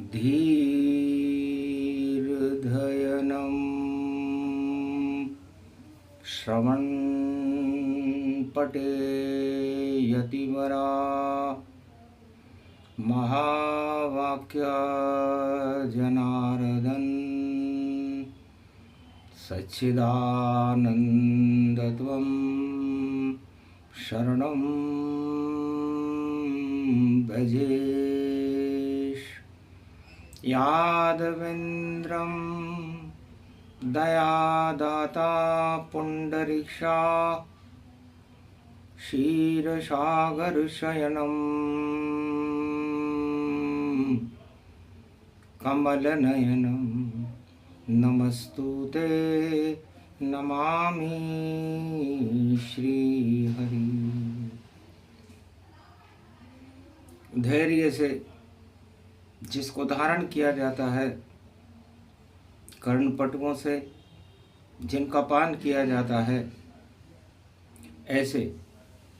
धीर्धयनं श्रवणपटे यतिवरा महावाक्य जनार्दन सच्चिदानन्दत्वं शरणं भजेश। यादवेन्द्रं दयादाता पुण्डरीक्षा क्षीरसागरशयनं कमलनयनं नमस्तुते नमामि श्रीहरि। धैर्य से जिसको धारण किया जाता है, कर्णपटुओं से जिनका पान किया जाता है, ऐसे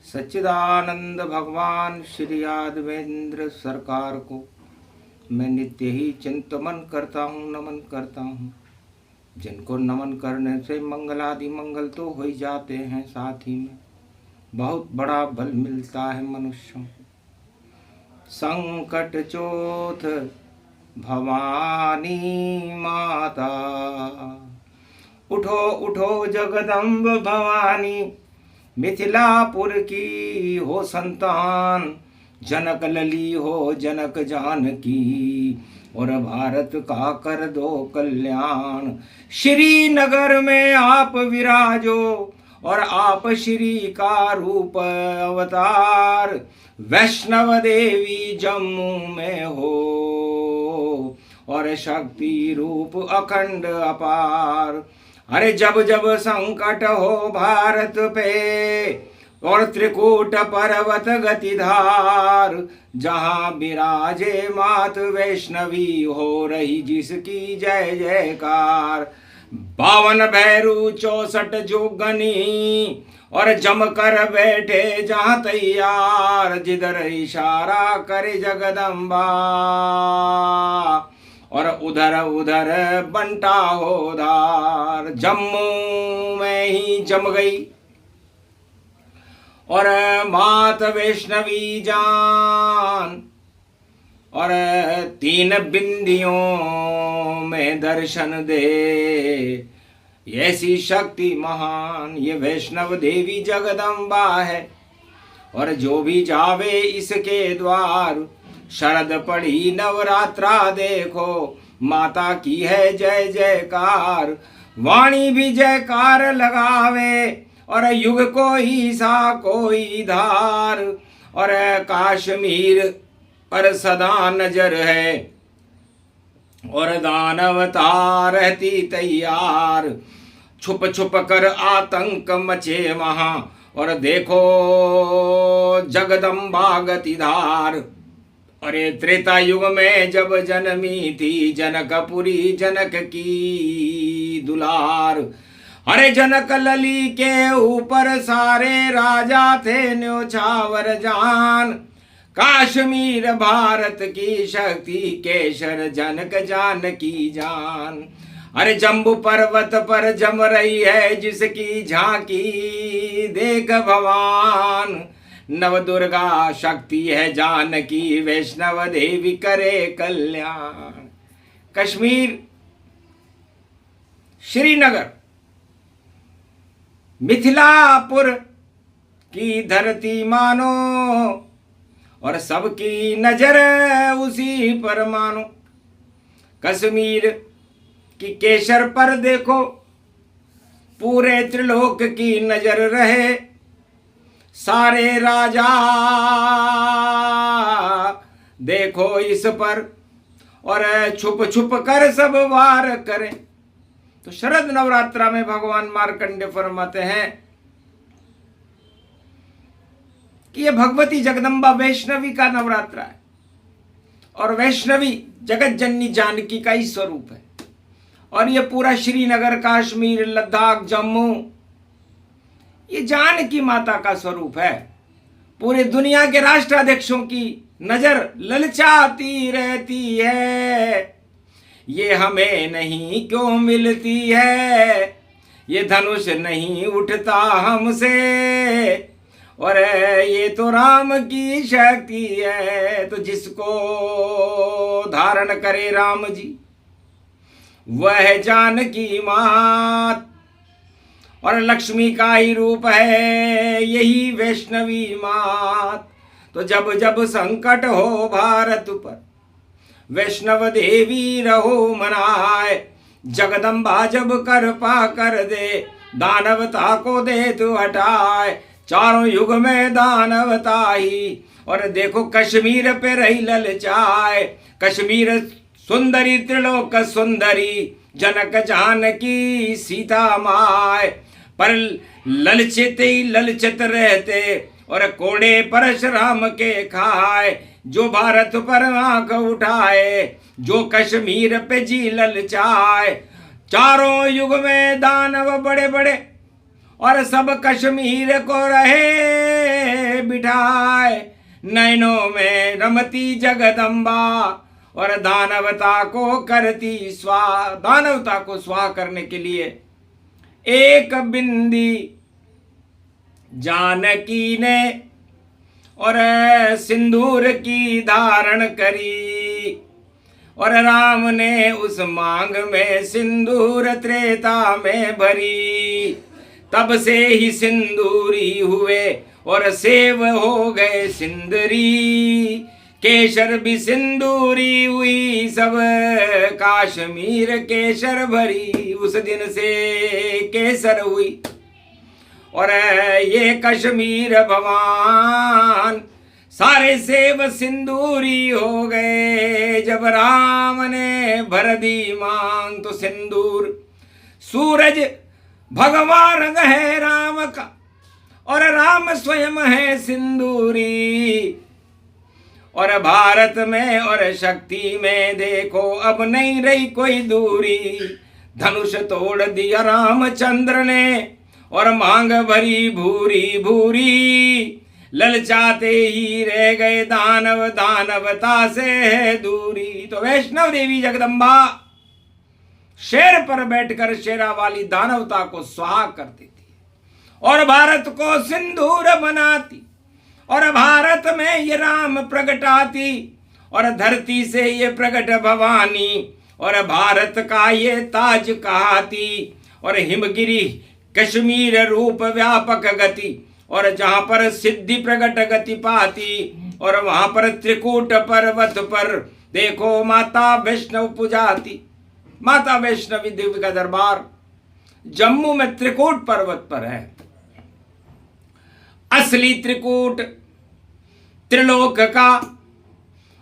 सच्चिदानंद भगवान श्री यादवेंद्र सरकार को मैं नित्य ही चिंतन करता हूँ, नमन करता हूँ। जिनको नमन करने से मंगलादि मंगल तो हो ही जाते हैं, साथ ही में बहुत बड़ा बल मिलता है मनुष्यों को। संकट चोथ भवानी माता, उठो उठो जगदम्ब भवानी, मिथिलापुर की हो संतान, जनक लली हो जनक जानकी, और भारत का कर दो कल्याण। श्रीनगर में आप विराजो और आप श्री का रूप अवतार, वैष्णव देवी जम्मू में हो और शक्ति रूप अखंड अपार। अरे जब जब संकट हो भारत पे और त्रिकूट पर्वत गतिधार, जहाँ विराजे मात वैष्णवी हो रही जिसकी जय जयकार। 52 भैरू 64 जोगनी और जमकर बैठे जहाँ तैयार, जिधर इशारा करे जगदम्बा और उधर उधर बंटा हो धार। जम्मू में ही जम गई और मात वैष्णवी जान, और 3 बिंदियों में दर्शन दे। ऐसी शक्ति महान ये वैष्णव देवी जगदम्बा है, और जो भी जावे इसके द्वार, शरद पड़ी नवरात्रा देखो, माता की है जय जयकार। वाणी भी जयकार लगावे और युग कोई सा कोई धार, और काश्मीर पर सदा नजर है और दानवता रहती तैयार। छुप छुप कर आतंक मचे वहां, और देखो जगदम्बा गतिधार। अरे त्रेता युग में जब जन्मी थी जनकपुरी जनक की दुलार। अरे जनक लली के ऊपर सारे राजा थे न्योछावर जान, काश्मीर भारत की शक्ति केशर जनक जानकी जान। अरे जम्बू पर्वत पर जम रही है जिसकी झांकी, देख भवान नव दुर्गा शक्ति है जानकी, वैष्णव देवी करे कल्याण। कश्मीर, श्रीनगर, मिथिलापुर की धरती मानो, और सबकी नजर उसी पर मानो। कश्मीर की केसर पर देखो पूरे त्रिलोक की नजर रहे। सारे राजा देखो इस पर और छुप छुप कर सब वार करें। तो शरद नवरात्रा में भगवान मार्कंडे फरमाते हैं कि ये भगवती जगदम्बा वैष्णवी का नवरात्रा है, और वैष्णवी जगत जननी जानकी का ही स्वरूप है। और ये पूरा श्रीनगर, कश्मीर, लद्दाख, जम्मू, ये जानकी माता का स्वरूप है। पूरी दुनिया के राष्ट्राध्यक्षों की नजर ललचाती रहती है। ये हमें नहीं क्यों मिलती है, ये धनुष नहीं उठता हमसे, और ये तो राम की शक्ति है। तो जिसको धारण करे राम जी वह जानकी मात, और लक्ष्मी का ही रूप है यही वैष्णवी मात। तो जब जब संकट हो भारत पर वैष्णव देवी रहो मनाए, जगदम्बा जब कर पा कर दे दानवता को दे तू हटाए। चारों युग में दानवता ही, और देखो कश्मीर पे रही ललचाए। कश्मीर सुंदरी त्रिलोक सुंदरी, जनक जानकी सीता माय, पर ललचित ही ललचित रहते और कोड़े परशुराम के खाए। जो भारत पर आंख उठाए, जो कश्मीर पे जी ललचाए। चारों युग में दानव बड़े बड़े और सब कश्मीर को रहे बिठाए। नैनों में रमती जगदम्बा और दानवता को करती स्वाह। दानवता को स्वाह करने के लिए एक बिंदी जानकी ने और सिंदूर की धारण करी, और राम ने उस मांग में सिंदूर त्रेता में भरी। तब से ही सिंदूरी हुए और सेव हो गए सिंदरी। केशर भी सिंदूरी हुई, सब कश्मीर केशर भरी। उस दिन से केसर हुई और ये कश्मीर भवान सारे सेव सिंदूरी हो गए। जब राम ने भर दी मांग तो सिंदूर। सूरज भगवा रंग है राम का और राम स्वयं है सिंदूरी। और भारत में और शक्ति में देखो अब नहीं रही कोई दूरी। धनुष तोड़ दिया रामचंद्र ने और मांग भरी भूरी भूरी। ललचाते ही रह गए दानव, दानवता से है दूरी। तो वैष्णव देवी जगदम्बा शेर पर बैठकर शेरा वाली दानवता को स्वाहा कर देती है और भारत को सिंदूर बनाती, और भारत में ये राम प्रगटाती, और धरती से ये प्रगट भवानी और भारत का ये ताज कहाती। और हिमगिरी कश्मीर रूप व्यापक गति, और जहां पर सिद्धि प्रगट गति पाती, और वहां पर त्रिकूट पर्वत पर देखो माता वैष्णव पुजाती। माता वैष्णवी देवी का दरबार जम्मू में त्रिकूट पर्वत पर है। असली त्रिकूट त्रिलोक का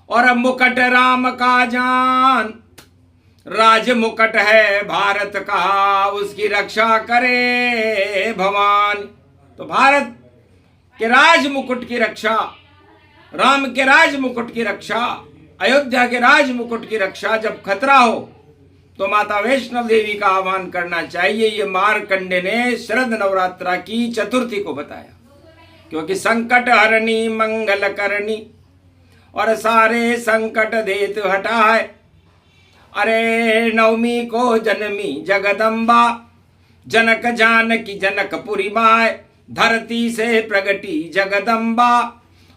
और मुकुट राम का जान। राज मुकुट है भारत का, उसकी रक्षा करे भवान। तो भारत के राज मुकुट की रक्षा, राम के राज मुकुट की रक्षा, अयोध्या के राज मुकुट की रक्षा जब खतरा हो तो माता वैष्णव देवी का आह्वान करना चाहिए। ये मार्कंडे ने शरद नवरात्रा की चतुर्थी को बताया, क्योंकि संकट हरणी मंगल करनी और सारे संकट देत हटाए। अरे नवमी को जन्मी जगदम्बा, जनक जानकी जनकपुरी माय। धरती से प्रगटी जगदम्बा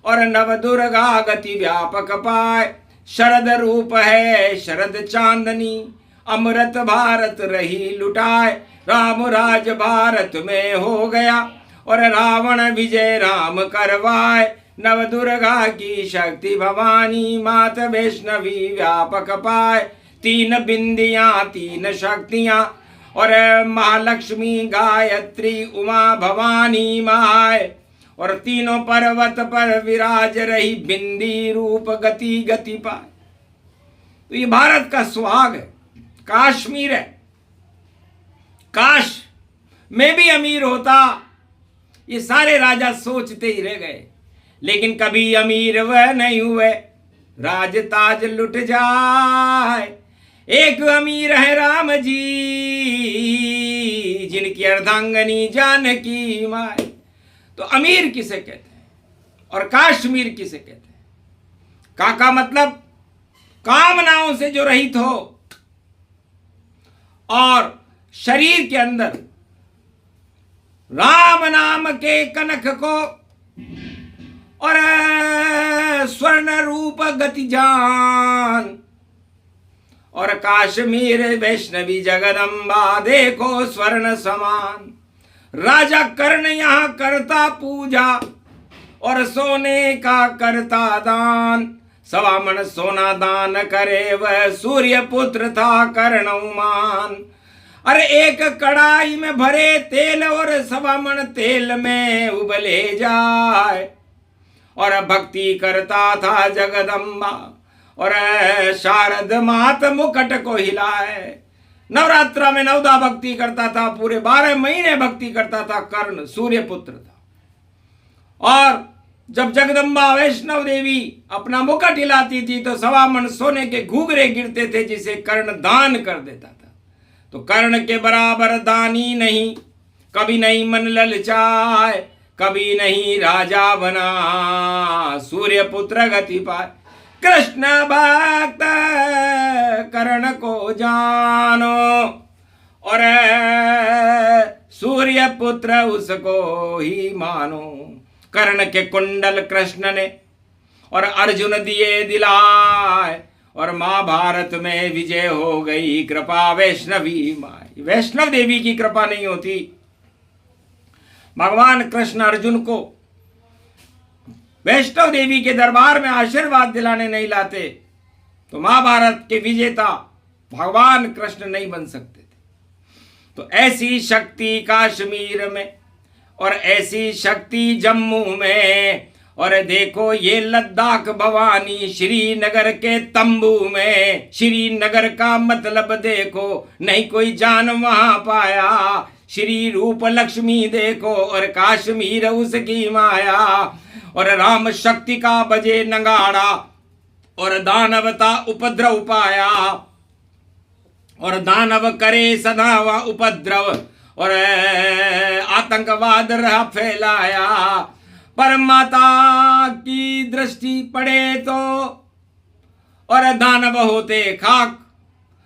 और नव दुर्गा गति व्यापक पाए। शरद रूप है शरद चांदनी, अमृत भारत रही लुटाए। राम राज भारत में हो गया और रावण विजय राम करवाए। नव दुर्गा की शक्ति भवानी, मात वैष्णवी व्यापक पाए। तीन बिंदियां तीन शक्तियां और महालक्ष्मी गायत्री उमा भवानी माय। और तीनों पर्वत पर विराज रही बिंदी रूप गति गति पाए। तो ये भारत का सुहाग है, काश्मीर है। काश मैं भी अमीर होता, ये सारे राजा सोचते ही रह गए, लेकिन कभी अमीर वह नहीं हुए राज ताज लुट जाए। एक अमीर है राम जी, जिनकी अर्धांगनी जानकी माय। तो अमीर किसे कहते हैं और काश्मीर किसे कहते हैं? का मतलब कामनाओं से जो रहित हो और शरीर के अंदर राम नाम के कनक को और स्वर्ण रूप गति जान और काश्मीर वैष्णवी जगदम्बा देखो स्वर्ण समान। राजा कर्ण यहाँ करता पूजा और सोने का करता दान। 1.25 मन सोना दान करे वह सूर्य पुत्र था कर्णमान। अरे एक कड़ाई में भरे तेल और 1.25 मन तेल में उबले जाए और भक्ति करता था जगदम्बा और शारद मात मुकुट को हिलाए। नवरात्रा में 9 भक्ति करता था, पूरे 12 महीने भक्ति करता था। कर्ण सूर्य पुत्र था और जब जगदम्बा वैष्णव देवी अपना मुकुट हिलाती थी तो 1.25 मन सोने के घूंघरे गिरते थे जिसे कर्ण दान कर देता था। तो कर्ण के बराबर दानी नहीं, कभी नहीं मन ललचाए, कभी नहीं राजा बना, सूर्य पुत्र गति पाए। कृष्ण भक्त कर्ण को जानो और सूर्य पुत्र उसको ही मानो। कर्ण के कुंडल कृष्ण ने और अर्जुन दिए दिलाए और महाभारत में विजय हो गई। कृपा वैष्णवी माई, वैष्णव देवी की कृपा नहीं होती, भगवान कृष्ण अर्जुन को वैष्णव देवी के दरबार में आशीर्वाद दिलाने नहीं लाते तो महाभारत के विजेता भगवान कृष्ण नहीं बन सकते थे। तो ऐसी शक्ति कश्मीर में और ऐसी शक्ति जम्मू में और देखो ये लद्दाख भवानी श्रीनगर के तंबू में। श्रीनगर का मतलब देखो, नहीं कोई जान वहां पाया। श्री रूप लक्ष्मी देखो और कश्मीर उसकी माया। और राम शक्ति का बजे नगाड़ा और दानवता उपद्रव पाया और दानव करे सदा व उपद्रव और आतंकवाद रहा फैलाया। पर माता की दृष्टि पड़े तो और दानव होते खाक,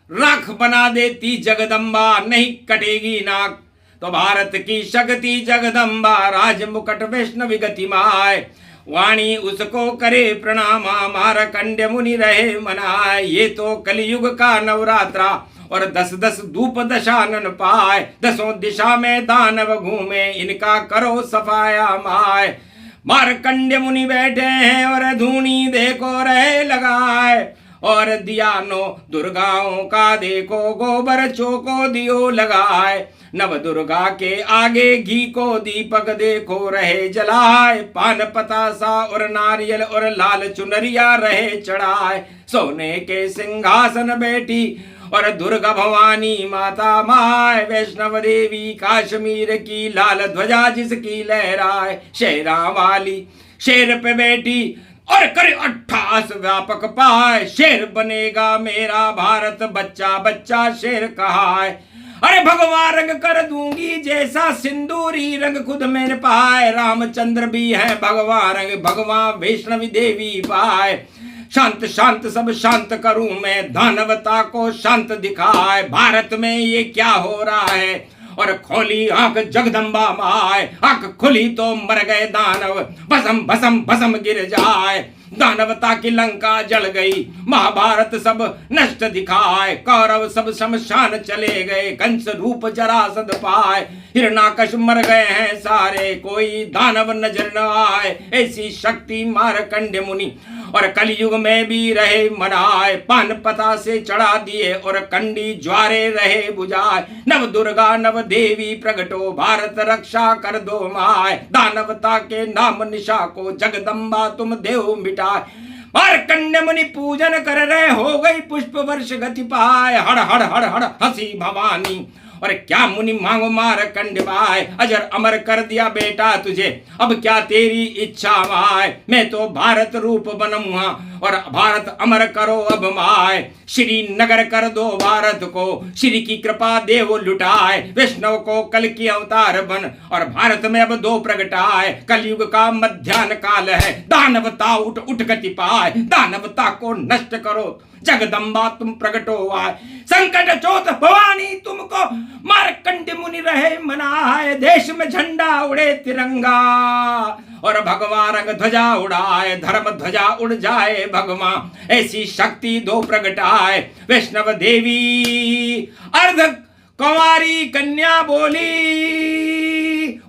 राख बना देती जगदम्बा, नहीं कटेगी नाक। तो भारत की शक्ति जगदम्बा, राज मुकुट वैष्णवी गति माय। वाणी उसको करे प्रणाम, मारकंड्य मुनि रहे मनाए। ये तो कलयुग का नवरात्रा और 10-10 धूप दशानन पाए। 10 दिशा में दानव घूमे, इनका करो सफाया माय। मारकंड्य मुनि बैठे हैं और धूनी देखो रहे लगाए और दिया नो दुर्गाओं का देखो गोबर चौको दियो लगाए। नव दुर्गा के आगे घी को दीपक देखो रहे जलाए। पान पतासा और नारियल और लाल चुनरिया रहे चढ़ाए। सोने के सिंहासन बैठी और दुर्गा भवानी माता माय। वैष्णव देवी कश्मीर की लाल ध्वजा जिसकी लहराए। शेरा वाली शेर पे बैठी और करे 28 व्यापक पाए। शेर बनेगा मेरा भारत, बच्चा बच्चा शेर कहाए। अरे भगवा रंग कर दूंगी जैसा सिंदूरी रंग खुद मैंने पाए। रामचंद्र भी है भगवा रंग, भगवान वैष्णवी देवी पाए। शांत शांत सब शांत करूं मैं, दानवता को शांत दिखाए। भारत में ये क्या हो रहा है और खोली आंख जगदम्बा माय। आंख खुली तो मर गए दानव, भसम भसम भसम गिर जाए। दानवता की लंका जल गई, महाभारत सब नष्ट दिखाए। कौरव सब शमशान चले गए, कंस रूप जरासंध पाए। हिरणाकश मर गए हैं सारे, कोई दानव नजर न आए। ऐसी शक्ति मारकंड्य मुनि और कलयुग में भी रहे मनाए। पान पता से चढ़ा दिए और कंडी ज्वारे रहे बुझाए। नव दुर्गा नव देवी प्रगटो, भारत रक्षा कर दो माय। दानवता के नाम निशा को जगदम्बा तुम देव मिटाए। मारकंड्य मुनि पूजन कर रहे, हो गई पुष्प वर्ष गति पाए। हड़ हड़ हड़ हड़ हंसी भवानी और क्या मुनि मांगो मारकंड भाई, अजर अमर कर दिया बेटा तुझे, अब क्या तेरी इच्छा माय, मैं तो भारत रूप बनूंगा और भारत अमर करो अब माय। श्री नगर कर दो भारत को, श्री की कृपा देव लुटाए, वैष्णव को कल की अवतार बन और भारत में अब दो प्रगटाए। कलयुग का मध्यान्ह काल है, दानवता उठ उठ गति पाए, दानवता को नष्ट करो जगदम्बा तुम प्रकटो आए। संकट चोत भवानी तुमको मारकंड मुनि रहे मनाए, देश में झंडा उड़े तिरंगा और भगवान रंग ध्वजा उड़ाए, धर्म ध्वजा उड़ जाए भगवान, ऐसी शक्ति दो प्रगटाए। वैष्णव देवी अर्ध कुंवारी कन्या बोली,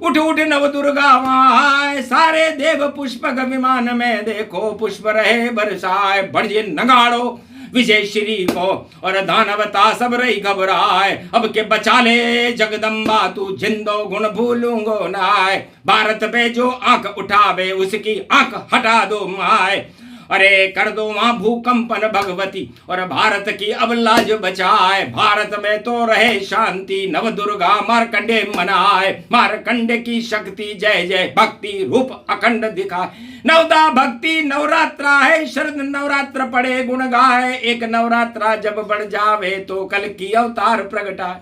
उठ उठ नव दुर्गा माय, सारे देव पुष्पक विमान में देखो पुष्प रहे बरसाए। बढ़िए नगाड़ो विजय श्री को और दानवता सब रही घबराए, अब के बचा ले जगदम्बा तू जिंदो गुण भूलूंगो नाय। भारत पे जो आंख उठावे उसकी आंख हटा दो माय, अरे कर दो वहां भूकंपन भगवती और भारत की अब लाज बचाए। भारत में तो रहे शांति, नव दुर्गा मारकंडे मनाए, मारकंडे की शक्ति जय जय भक्ति रूप अखंड दिखाए। नवदा भक्ति नवरात्रा है, शरद नवरात्र पड़े गुण गाए, एक नवरात्रा जब बढ़ जावे तो कल की अवतार प्रगटाए।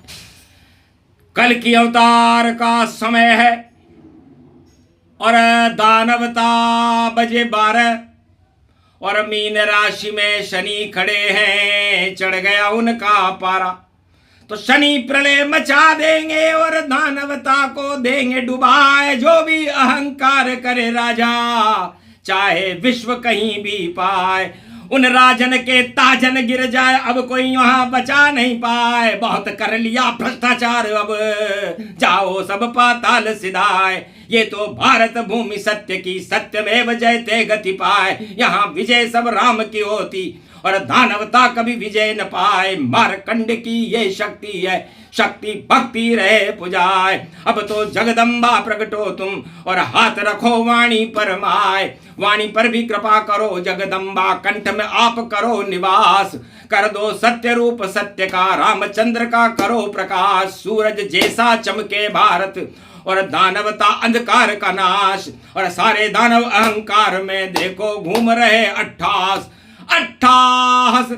कल की अवतार का समय है और दानवता बजे 12 और मीन राशि में शनि खड़े हैं, चढ़ गया उनका पारा, तो शनि प्रलय मचा देंगे और दानवता को देंगे डुबाए। जो भी अहंकार करे राजा चाहे विश्व कहीं भी पाए, उन राजन के ताजन गिर जाए, अब कोई यहाँ बचा नहीं पाए। बहुत कर लिया भ्रष्टाचार, अब जाओ सब पाताल सिधाए। ये तो भारत भूमि सत्य की, सत्यमेव जयते गति पाए। यहाँ विजय सब राम की होती और दानवता कभी विजय न पाए। मारकंड की ये शक्ति है, शक्ति भक्ति रहे पुजाए। अब तो जगदम्बा प्रगटो तुम और हाथ रखो वाणी पर माय, वाणी पर भी कृपा करो जगदम्बा, कंठ में आप करो निवास। कर दो सत्य रूप सत्य का, रामचंद्र का करो प्रकाश। सूरज जैसा चमके भारत और दानवता अंधकार का नाश, और सारे दानव अहंकार में देखो घूम रहे अट्ठास। अट्ठास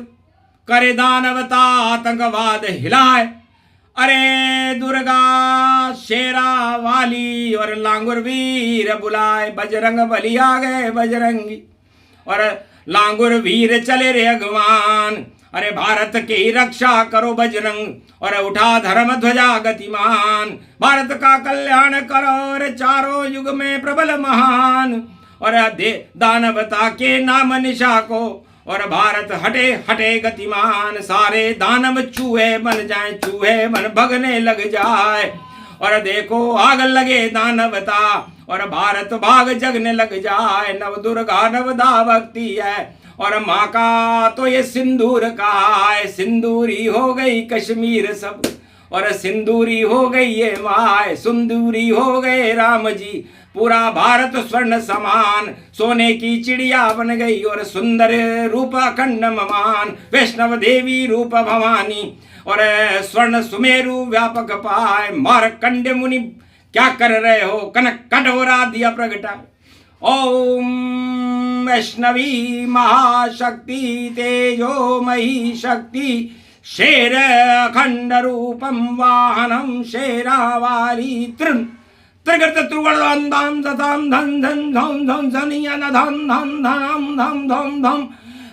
करे दानवता आतंकवाद हिलाए, अरे दुर्गा शेरा वाली और लांगुर वीर बुलाए। बजरंग बली आ गए बजरंगी और लांगुर वीर चले रे अगवान, अरे भारत की रक्षा करो बजरंग और उठा धर्म ध्वजा गतिमान। भारत का कल्याण करो और चारों युग में प्रबल महान, और दे दानवता के नाम निशा को और भारत हटे हटे गतिमान। सारे दानव चूहे बन जाए, चूहे बन भगने लग जाए, और देखो आग लगे दानवता और भारत भाग जगने लग जाए। नव दुर्गा नवदा भक्ति है और माँ का तो ये सिंदूर का है। सिंदूरी हो गई कश्मीर सब और सिंदूरी हो गई ये माय, सिंदूरी हो गए राम जी, पूरा भारत स्वर्ण समान। सोने की चिड़िया बन गई और सुंदर रूप अखंड ममान। वैष्णव देवी रूप भवानी और स्वर्ण सुमेरु व्यापक पाए। मारकंड मुनि क्या कर रहे हो, कनक कटोरा दिया प्रगटा। ओम वैष्णवी महाशक्ति तेजोमयी शक्ति, शेर अखंड रूपम वाहनम शेरावाली तृण त्रिगत त्रुवण धाम धाम धन धन धम धम धनियन धम धम धम धम धम धम।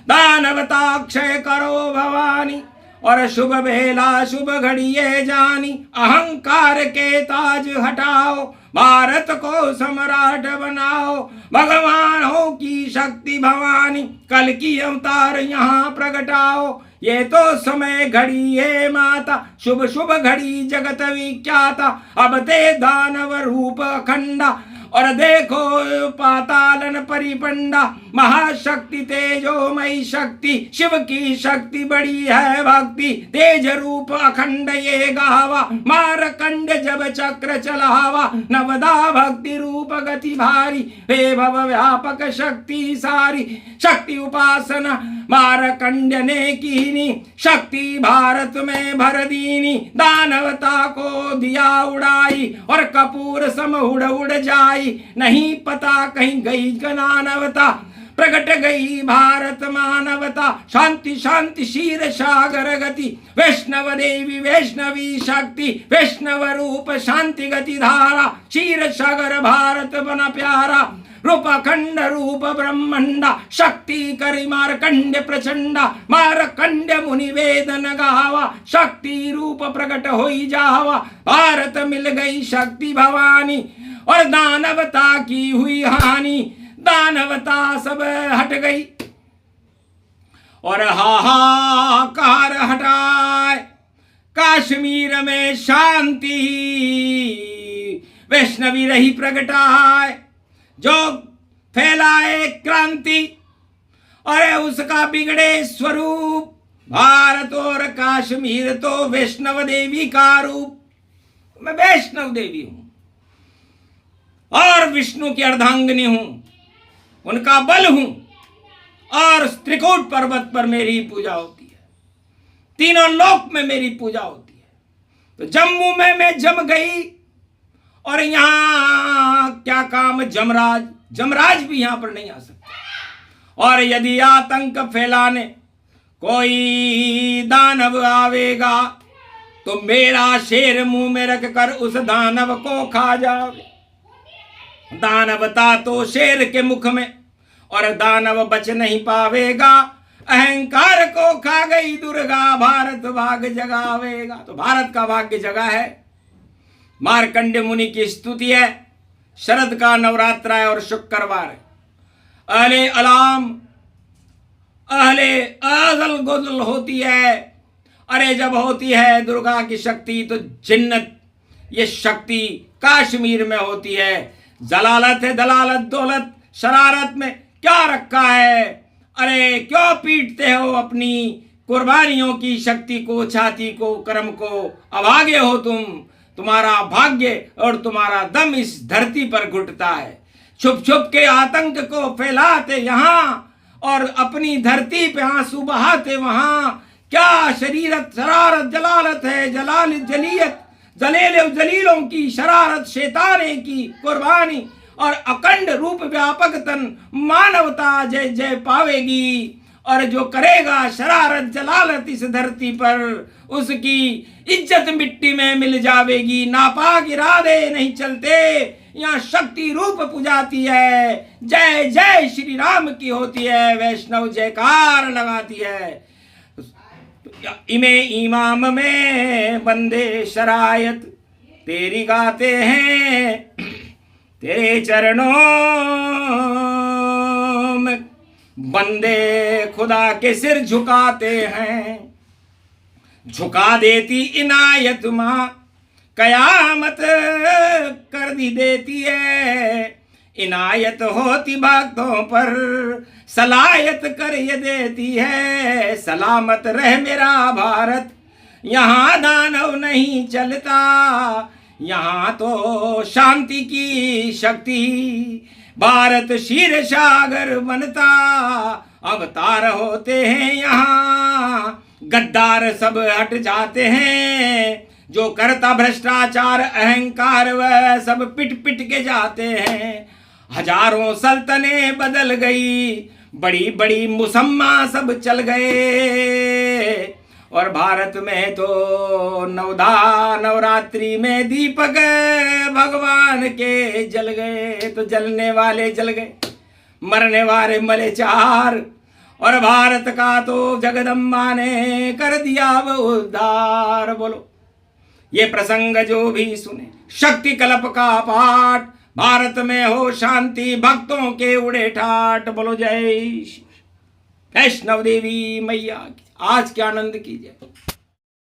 दानवता क्षय करो भवानी और शुभ बेला शुभ घड़िए जानी। अहंकार के ताज हटाओ, भारत को सम्राट बनाओ। भगवानों की शक्ति भवानी, कल की अवतार यहाँ प्रगटाओ। ये तो समय घड़ी है माता, शुभ शुभ घड़ी जगत विख्याता। अब ते दानव रूप अखंडा और देखो पातालन परिपंडा, महाशक्ति तेजोमयी शक्ति, शिव की शक्ति बड़ी है भक्ति, तेज रूप अखंड ये गावा, मारकंड जब चक्र चलावा, नवदा भक्ति रूप गति भारी, हे भव व्यापक शक्ति सारी, शक्ति उपासना मारकंड ने कीनी, शक्ति भारत में भर दीनी, दानवता को दिया उड़ाई, और कपूर सम उड़ उड़ जाई, नहीं पता कहीं गई दानवता, प्रकट गई भारत मानवता, शांति शांति क्षीर सागर गति, वैष्णव देवी वैष्णवी शक्ति, वैष्णव रूप शांति गति धारा, क्षीर सागर भारत बना प्यारा, रूप अखंड रूप ब्रह्मंडा, शक्ति करि मारकंड प्रचंडा, मारकंड मुनि वेदन गावा, शक्ति रूप प्रकट होई जावा, भारत मिल गई शक्ति भवानी, और दानवता की हुई हानि, दानवता सब हट गई, और हाहाकार हटाए, कश्मीर में शांति, वैष्णवी रही प्रगटाए, जो फैलाए क्रांति, अरे उसका बिगड़े स्वरूप, भारत और कश्मीर तो वैष्णव देवी का रूप, मैं वैष्णव देवी हूं और विष्णु की अर्धांगिनी हूं, उनका बल हूं, और त्रिकूट पर्वत पर मेरी पूजा होती है, तीनों लोक में मेरी पूजा होती है। तो जम्मू में मैं जम गई, और यहां क्या काम, जमराज भी यहां पर नहीं आ सकता, और यदि आतंक फैलाने कोई दानव आवेगा, तो मेरा शेर मुंह में रख कर उस दानव को खा जावे, दानवता तो शेर के मुख में, और दानव बच नहीं पावेगा, अहंकार को खा गई दुर्गा, भारत भाग्य जगावेगा। तो भारत का भाग्य जगा है, मार्कंड मुनि की स्तुति है, शरद का नवरात्र है और शुक्रवार है, अहले अलाम अहले अजल गुजल होती है, अरे जब होती है दुर्गा की शक्ति तो जिन्नत, ये शक्ति कश्मीर में होती है, जलालत है दलालत दौलत शरारत में क्या रखा है, अरे क्यों पीटते हो अपनी कुर्बानियों की शक्ति को, छाती को, कर्म को, अभागे हो तुम, तुम्हारा भाग्य और तुम्हारा दम इस धरती पर घुटता है, छुप छुप के आतंक को फैलाते यहाँ, और अपनी धरती पे आंसू बहाते वहां, क्या शरीरत शरारत जलालत है, जलाल जलीयत जलीलों की शरारत, शैताने की कुर्बानी, और अखंड रूप व्यापक तन मानवता जय जय पावेगी, और जो करेगा शरारत जलालत इस धरती पर, उसकी इज्जत मिट्टी में मिल जावेगी, नापाक इरादे नहीं चलते, यहाँ शक्ति रूप पुजाती है, जय जय श्री राम की होती है, वैष्णव जयकार लगाती है, इमे इमाम में बंदे शरायत तेरी गाते हैं, तेरे चरणों में बंदे खुदा के सिर झुकाते हैं, झुका देती इनायत माँ, कयामत कर दी देती है, इनायत होती भक्तों पर, सलायत कर ये देती है, सलामत रह मेरा भारत, यहाँ दानव नहीं चलता, यहाँ तो शांति की शक्ति, भारत क्षीर सागर बनता, अवतार होते हैं यहाँ, गद्दार सब हट जाते हैं, जो करता भ्रष्टाचार अहंकार वह सब पिट पिट के जाते हैं, हजारों सल्तने बदल गई, बड़ी बड़ी मुसम्मा सब चल गए, और भारत में तो नवरात्रि में दीपक भगवान के जल गए, तो जलने वाले जल गए, मरने वाले मरे चार, और भारत का तो जगदम्बा ने कर दिया वो उद्धार। बोलो ये प्रसंग जो भी सुने, शक्ति कल्प का पाठ, भारत में हो शांति, भक्तों के उड़े ठाट। बोलो जय वैष्णव देवी मैया की, आज के आनंद की जय।